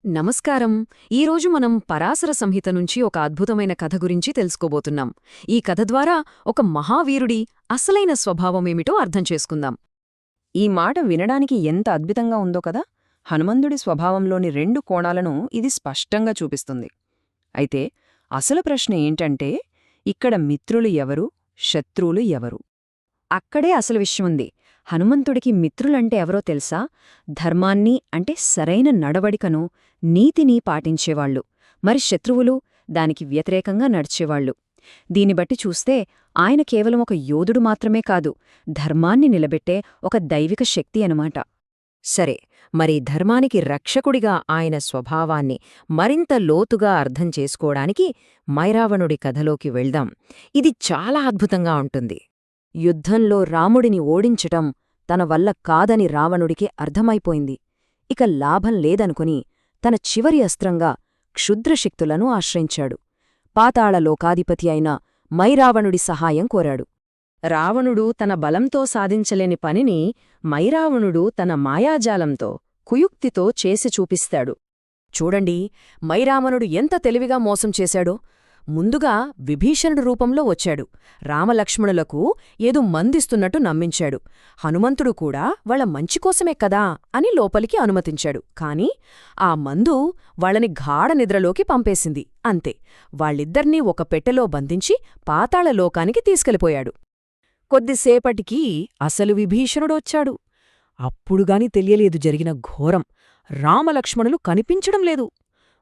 నమస్కారం. ఈరోజు మనం పరాశర సంహిత నుంచి ఒక అద్భుతమైన కథ గురించి తెలుసుకోబోతున్నాం. ఈ కథ ద్వారా ఒక మహావీరుడి అసలైన స్వభావమేమిటో అర్థం చేసుకుందాం. ఈ మాట వినడానికి ఎంత అద్భుతంగా ఉందో కదా. హనుమంతుడి స్వభావంలోని రెండు కోణాలను ఇది స్పష్టంగా చూపిస్తుంది. అయితే అసలు ప్రశ్న ఏంటంటే, ఇక్కడ మిత్రులు ఎవరు, శత్రువులు ఎవరు? అక్కడే అసలు విషయముంది. హనుమంతుడికి మిత్రులంటే ఎవరో తెలుసా? ధర్మాన్ని అంటే సరైన నడవడికను, నీతిని పాటించేవాళ్లు. మరి శత్రువులు దానికి వ్యతిరేకంగా నడిచేవాళ్లు. దీన్ని బట్టి చూస్తే ఆయన కేవలం ఒక యోధుడు మాత్రమే కాదు, ధర్మాన్ని నిలబెట్టే ఒక దైవిక శక్తి అనమాట. సరే, మరి ధర్మానికి రక్షకుడిగా ఆయన స్వభావాన్ని మరింత లోతుగా అర్థం చేసుకోవడానికి మైరావణుడి కథలోకి వెళ్దాం. ఇది చాలా అద్భుతంగా ఉంటుంది. యుద్ధంలో రాముడిని ఓడించటం తన వల్ల కాదని రావణుడికి అర్థమైపోయింది. ఇక లాభం లేదనుకుని తన చివరి అస్త్రంగా క్షుద్రశక్తులను ఆశ్రయించాడు. పాతాళలోకాధిపతి అయిన మైరావణుడి సహాయం కోరాడు. రావణుడు తన బలంతో సాధించలేని పనిని మైరావణుడు తన మాయాజాలంతో, కుయుక్తితో చేసి చూపిస్తాడు. చూడండి, మైరావణుడు ఎంత తెలివిగా మోసం చేశాడో. ముందుగా విభీషణుడు రూపంలో వచ్చాడు. రామలక్ష్మణులకు ఏదో మందిస్తున్నట్టు నమ్మించాడు. హనుమంతుడు కూడా వాళ్ల మంచికోసమే కదా అని లోపలికి అనుమతించాడు. కాని ఆ మందు వాళ్ళని గాఢ నిద్రలోకి పంపేసింది. అంతే, వాళ్ళిద్దర్నీ ఒక పెట్టెలో బంధించి పాతాళలోకానికి తీసుకెళ్ళిపోయాడు. కొద్దిసేపటికి అసలు విభీషణుడొచ్చాడు. అప్పుడుగాని తెలియలేదు జరిగిన ఘోరం. రామలక్ష్మణులు కనిపించడం లేదు.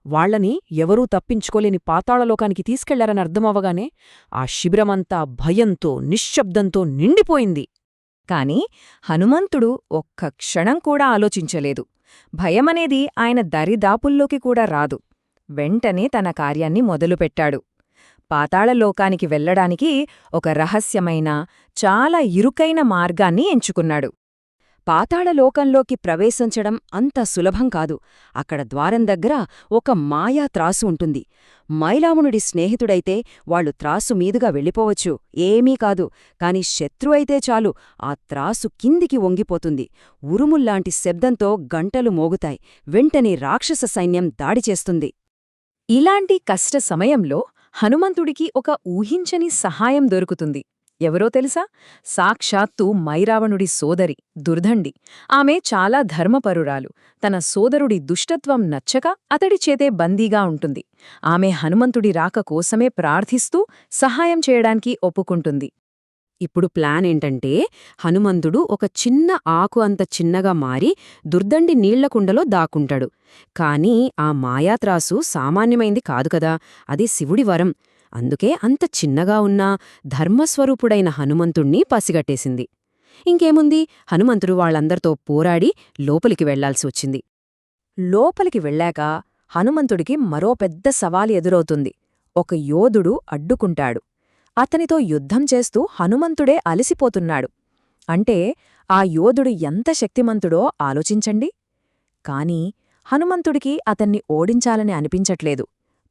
వాళ్లని ఎవరూ తప్పించుకోలేని పాతాళలోకానికి తీసుకెళ్లారని అర్థమవగానే ఆ శిబిరమంతా భయంతో, నిశ్శబ్దంతో నిండిపోయింది. కాని హనుమంతుడు ఒక్క క్షణం కూడా ఆలోచించలేదు. భయమనేది ఆయన దరిదాపుల్లోకి కూడా రాదు. వెంటనే తన కార్యాన్ని మొదలుపెట్టాడు. పాతాళలోకానికి వెళ్లడానికి ఒక రహస్యమైన, చాలా ఇరుకైన మార్గాన్ని ఎంచుకున్నాడు. పాతాళలోకంలోకి ప్రవేశించడం అంత సులభం కాదు. అక్కడ ద్వారం దగ్గర ఒక మాయా త్రాసు ఉంటుంది. మైరావణుడి స్నేహితుడైతే వాళ్లు త్రాసు మీదుగా వెళ్ళిపోవచ్చు, ఏమీ కాదు. కాని శత్రువైతే చాలు, ఆ త్రాసు కిందికి వంగిపోతుంది. ఉరుముల్లాంటి శబ్దంతో గంటలు మోగుతాయి. వెంటనే రాక్షస సైన్యం దాడి చేస్తుంది. ఇలాంటి కష్ట సమయంలో హనుమంతుడికి ఒక ఊహించని సహాయం దొరుకుతుంది. ఎవరో తెలుసా? సాక్షాత్తు మైరావణుడి సోదరి దుర్దండి. ఆమె చాలా ధర్మపరురాలు. తన సోదరుడి దుష్టత్వం నచ్చక అతడి చేతే బందీగా ఉంటుంది. ఆమె హనుమంతుడి రాక కోసమే ప్రార్థిస్తూ సహాయం చేయడానికి ఒప్పుకుంటుంది. ఇప్పుడు ప్లాన్ ఏంటంటే, హనుమంతుడు ఒక చిన్న ఆకు అంత చిన్నగా మారి దుర్దండి నీళ్లకుండలో దాక్కుంటాడు. కాని ఆ మాయాత్రాసు సామాన్యమైంది కాదు కదా, అది శివుడి వరం. అందుకే అంత చిన్నగా ఉన్నా ధర్మస్వరూపుడైన హనుమంతుణ్ణి పసిగట్టేసింది. ఇంకేముంది, హనుమంతుడు వాళ్లందరితో పోరాడి లోపలికి వెళ్లాల్సి వచ్చింది. లోపలికి వెళ్ళాక హనుమంతుడికి మరో పెద్ద సవాలు ఎదురవుతుంది. ఒక యోధుడు అడ్డుకుంటాడు. అతనితో యుద్ధం చేస్తూ హనుమంతుడే అలసిపోతున్నాడు. అంటే ఆ యోధుడు ఎంత శక్తిమంతుడో ఆలోచించండి. కాని హనుమంతుడికి అతన్ని ఓడించాలని అనిపించట్లేదు.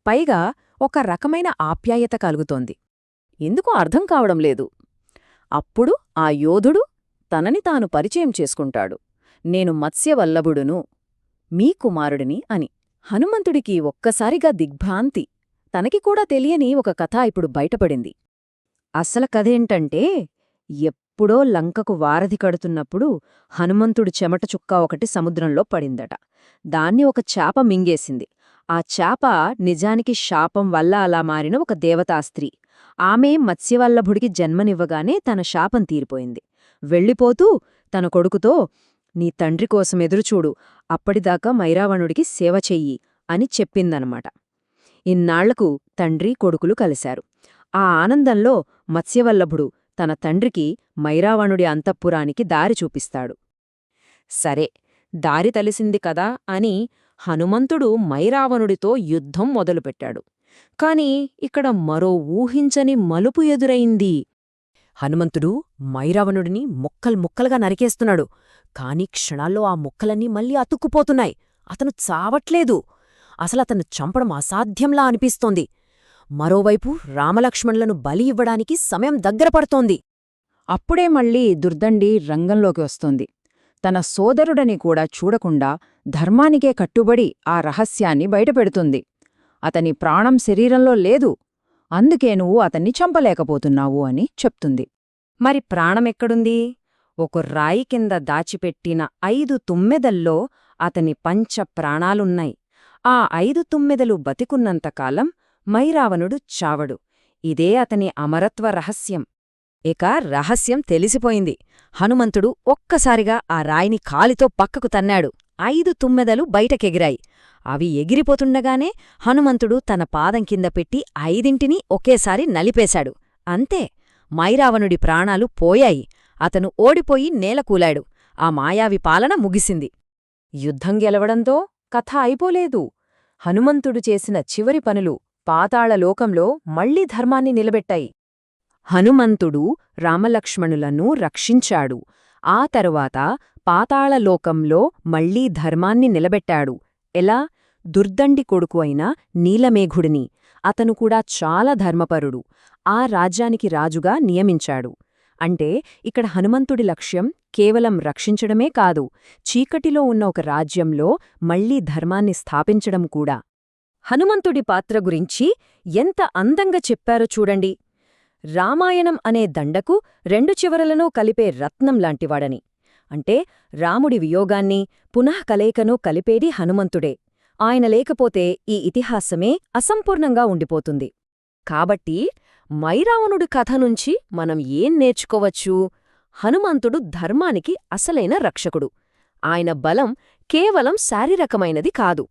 పైగా ఒక రకమైన ఆప్యాయత కలుగుతోంది. ఎందుకో అర్థం కావడం లేదు. అప్పుడు ఆ యోధుడు తనని తాను పరిచయం చేసుకుంటాడు. నేను మత్స్యవల్లభుడును, మీ కుమారుడిని అని. హనుమంతుడికి ఒక్కసారిగా దిగ్భ్రాంతి. తనకి కూడా తెలియని ఒక కథ ఇప్పుడు బయటపడింది. అసలు కథేంటంటే, ఎప్పుడో లంకకు వారధి కడుతున్నప్పుడు హనుమంతుడి చెమట చుక్క ఒకటి సముద్రంలో పడిందట. దాన్ని ఒక చాప మింగేసింది. ఆ చాప నిజానికి శాపం వల్ల అలా మారిన ఒక దేవతాస్త్రీ. ఆమె మత్స్యవల్లభుడికి జన్మనివ్వగానే తన శాపం తీరిపోయింది. వెళ్ళిపోతూ తన కొడుకుతో, నీ తండ్రి కోసం ఎదురుచూడు, అప్పటిదాకా మైరావణుడికి సేవ చెయ్యి అని చెప్పిందనమాట. ఇన్నాళ్లకు తండ్రి కొడుకులు కలిశారు. ఆ ఆనందంలో మత్స్యవల్లభుడు తన తండ్రికి మైరావణుడి అంతఃపురానికి దారి చూపిస్తాడు. సరే, దారి తెలిసింది కదా అని హనుమంతుడు మైరావణుడితో యుద్ధం మొదలుపెట్టాడు. కాని ఇక్కడ మరో ఊహించని మలుపు ఎదురైంది. హనుమంతుడు మైరావణుడిని ముక్కలుగా నరికేస్తున్నాడు. కాని క్షణాల్లో ఆ ముక్కలన్నీ మళ్ళీ అతుక్కుపోతున్నాయి. అతను చావట్లేదు. అసలతను చంపడం అసాధ్యంలా అనిపిస్తోంది. మరోవైపు రామలక్ష్మణులను బలి ఇవ్వడానికి సమయం దగ్గర పడుతోంది. అప్పుడే మళ్ళీ దుర్దండి రంగంలోకి వస్తోంది. తన సోదరుడని కూడా చూడకుండా ధర్మానికే కట్టుబడి ఆ రహస్యాన్ని బయటపెడుతుంది. అతని ప్రాణం శరీరంలో లేదు, అందుకే నువ్వు అతన్ని చంపలేకపోతున్నావు అని చెప్తుంది. మరి ప్రాణమెక్కడుంది? ఒక రాయి కింద దాచిపెట్టిన 5 తుమ్మెదల్లో అతని పంచ ప్రాణాలున్నాయి. ఆ 5 తుమ్మెదలు బతికున్నంతకాలం మైరావణుడు చావడు. ఇదే అతని అమరత్వ రహస్యం. ఇక రహస్యం తెలిసిపోయింది. హనుమంతుడు ఒక్కసారిగా ఆ రాయిని కాలితో పక్కకు తన్నాడు. 5 తుమ్మెదలు బయటకెగిరాయి. అవి ఎగిరిపోతుండగానే హనుమంతుడు తన పాదం కింద పెట్టి 5ంటినీ ఒకేసారి నలిపేశాడు. అంతే, మైరావణుడి ప్రాణాలు పోయాయి. అతను ఓడిపోయి నేలకూలాడు. ఆ మాయావి పాలన ముగిసింది. యుద్ధం గెలవడంతో కథ అయిపోలేదు. హనుమంతుడు చేసిన చివరి పనులు పాతాళలోకంలో మళ్లీ ధర్మాన్ని నిలబెట్టాయి. హనుమంతుడు రామలక్ష్మణులను రక్షించాడు. ఆ తరువాత పాతాళలోకంలో మళ్లీ ధర్మాన్ని నిలబెట్టాడు. ఎలా? దుర్దండి కొడుకు అయిన నీలమేఘుడిని. అతను కూడా చాలా ధర్మపరుడు. ఆ రాజ్యానికి రాజుగా నియమించాడు. అంటే ఇక్కడ హనుమంతుడి లక్ష్యం కేవలం రక్షించడమే కాదు, చీకటిలో ఉన్న ఒక రాజ్యంలో మళ్లీ ధర్మాన్ని స్థాపించడం కూడా. హనుమంతుడి పాత్ర గురించి ఎంత అందంగా చెప్పారో చూడండి. రామాయణం అనే దండకు 2 చివరలను కలిపే రత్నం లాంటివాడని. అంటే రాముడి వియోగాన్ని, పునఃకలయికను కలిపేది హనుమంతుడే. ఆయన లేకపోతే ఈ ఇతిహాసమే అసంపూర్ణంగా ఉండిపోతుంది. కాబట్టి మైరావణుడి కథ నుంచి మనం ఏం నేర్చుకోవచ్చు? హనుమంతుడు ధర్మానికి అసలైన రక్షకుడు. ఆయన బలం కేవలం శారీరకమైనది కాదు,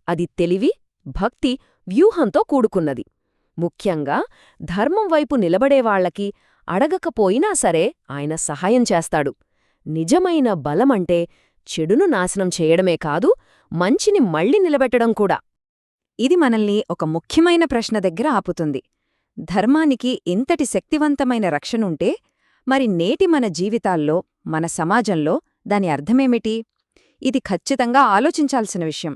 అది తెలివి, భక్తి, వ్యూహంతో కూడుకున్నది. ముఖ్యంగా ధర్మం వైపు నిలబడేవాళ్లకి అడగకపోయినా సరే ఆయన సహాయం చేస్తాడు. నిజమైన బలమంటే చెడును నాశనం చేయడమే కాదు, మంచిని మళ్లీ నిలబెట్టడం కూడా. ఇది మనల్ని ఒక ముఖ్యమైన ప్రశ్న దగ్గర ఆపుతుంది. ధర్మానికి ఇంతటి శక్తివంతమైన రక్షణుంటే మరి నేటి మన జీవితాల్లో, మన సమాజంలో దాని అర్థమేమిటి? ఇది ఖచ్చితంగా ఆలోచించాల్సిన విషయం.